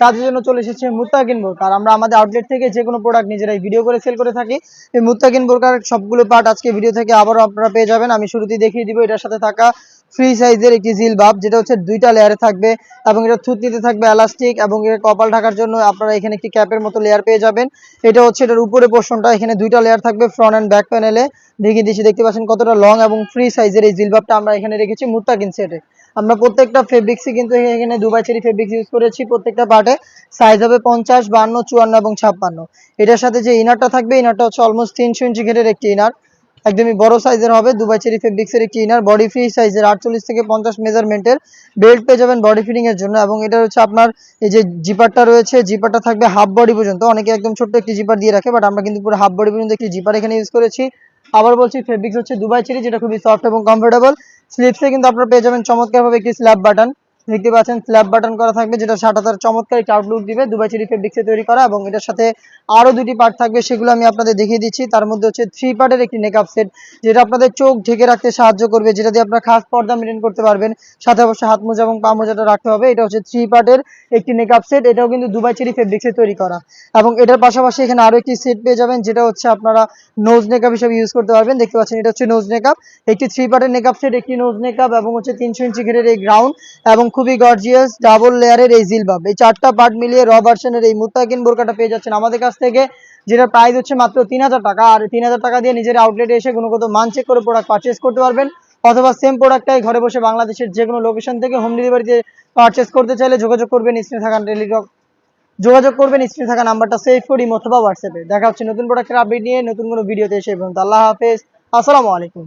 কাজের জন্য চলে এসেছে মুত্তাকিন বোরকা। আর আমরা আমাদের আউটলেট থেকে যে কোনো প্রোডাক্ট নিজেরাই ভিডিও করে সেল করে থাকি। এই মুত্তাকিন বোরকার সবগুলো পার্ট আজকে ভিডিও থেকে আবারও আপনারা পেয়ে যাবেন। আমি শুরুতেই দেখিয়ে দিব এটার সাথে থাকা ফ্রি সাইজের একটি জিলবাব, যেটা হচ্ছে 2টা লেয়ারে থাকবে এবং এটা থুতনিতে থাকবে এলাস্টিক এবং এর কপাল ঢাকার জন্য আপনারা এখানে একটি ক্যাপের মতো লেয়ার পেয়ে যাবেন। এটা হচ্ছে এটার উপরে পোর্শনটা, এখানে 2টা লেয়ার থাকবে ফ্রন্ট অ্যান্ড ব্যাক প্যানেলে। দেখিয়ে দিচ্ছি, দেখতে পাচ্ছেন কতটা লং এবং ফ্রি সাইজের এই জিলবাবটা আমরা এখানে রেখেছি মুত্তাকিন সেটে। আমরা প্রত্যেকটা ফেব্রিক্সই কিন্তু এখানে দুবাই চেরি ফেব্রিক্স ইউজ করেছি। প্রত্যেকটা পার্টে সাইজ হবে 50, 52, 54 এবং 56। এটার সাথে যে ইনারটা থাকবে, ইনারটা হচ্ছে অলমোস্ট 300 ইঞ্চি ঘেরের একটি ইনার, একদমই বড় সাইজের হবে। দুবাই চেরি ফেব্রিক্সের একটি ইনার, বডি ফ্রি সাইজের 48 থেকে 50 মেজারমেন্টের বেল্ট পেয়ে যাবেন বডি ফিটিং এর জন্য। এবং এটা হচ্ছে আপনার এই যে জিপারটা রয়েছে, জিপারটা থাকবে হাফ বডি পর্যন্ত। অনেকে একদম ছোট্ট একটি জিপার দিয়ে রাখে, বাট আমরা কিন্তু পুরো হাফ বডি পর্যন্ত একটি জিপার এখানে ইউজ করেছি। আবার বলছি, ফেব্রিক্স হচ্ছে দুবাই চেরি, যেটা খুবই সফট এবং কমফোর্টেবল। স্লিপসে কিন্তু আপনারা পেয়ে যাবেন চমৎকারভাবে একটি স্ল্যাব বাটন, দেখতে পাচ্ছেন স্ল্যাব বাটন করা থাকবে, যেটা শাটাতার চমৎকার একটি আউটলুক দিবে। দুবাই চেরি ফেব্রিক্সে তৈরি করা এবং এটার সাথে আরো 2টি পার্ট থাকবে, সেগুলো আমি আপনাদের দেখিয়ে দিচ্ছি। তার মধ্যে হচ্ছে 3 পার্টের একটি মেকআপ সেট, যেটা আপনাদের চোখ ঢেকে রাখতে সাহায্য করবে, যেটা দিয়ে আপনারা খাস পর্দা মেনটেন করতে পারবেন। সাথে অবশ্যই হাত মোজা এবং পা মোজাটা রাখতে হবে। এটা হচ্ছে 3 পার্টের একটি মেকআপ সেট, এটাও কিন্তু দুবাই চেরি ফেব্রিক্সে তৈরি করা। এবং এটার পাশাপাশি এখানে আরো একটি সেট পেয়ে যাবেন, যেটা হচ্ছে আপনারা নোজ মেকআপ হিসেবে ইউজ করতে পারবেন। দেখতে পাচ্ছেন এটা হচ্ছে নোজ মেকআপ, একটি 3 পার্টের মেকআপ সেট, একটি নোজ মেকআপ এবং হচ্ছে 300 ইঞ্চি ঘেরের এই গ্রাউন্ড এবং খুবই গর্জিয়াস ডাবল লেয়ারের এই জিলবাব। এই 4টা পার্ট মিলিয়ে র ভার্সনের এই মুত্তাকিন বোরকাটা পেয়ে যাচ্ছেন আমাদের কাছ থেকে, যেটার প্রাইস হচ্ছে মাত্র 3000 টাকা। আর 3000 টাকা দিয়ে নিজের আউটলেটে এসে গুণগত মান চেক করে প্রোডাক্ট পারচেস করতে পারবেন, অথবা সেম প্রোডাক্টটাই ঘরে বসে বাংলাদেশের যে কোনো লোকেশন থেকে হোম ডেলিভারিতে পারচেস করতে চাইলে যোগাযোগ করবেন স্ক্রিনে থাকা নাম্বারটা সেভ করি অথবা হোয়াটসঅ্যাপে। দেখা হচ্ছে নতুন প্রোডাক্টের আপডেট নিয়ে নতুন কোনো ভিডিওতে। এসে পর্যন্ত আল্লাহ হাফেজ, আসসালামু আলাইকুম।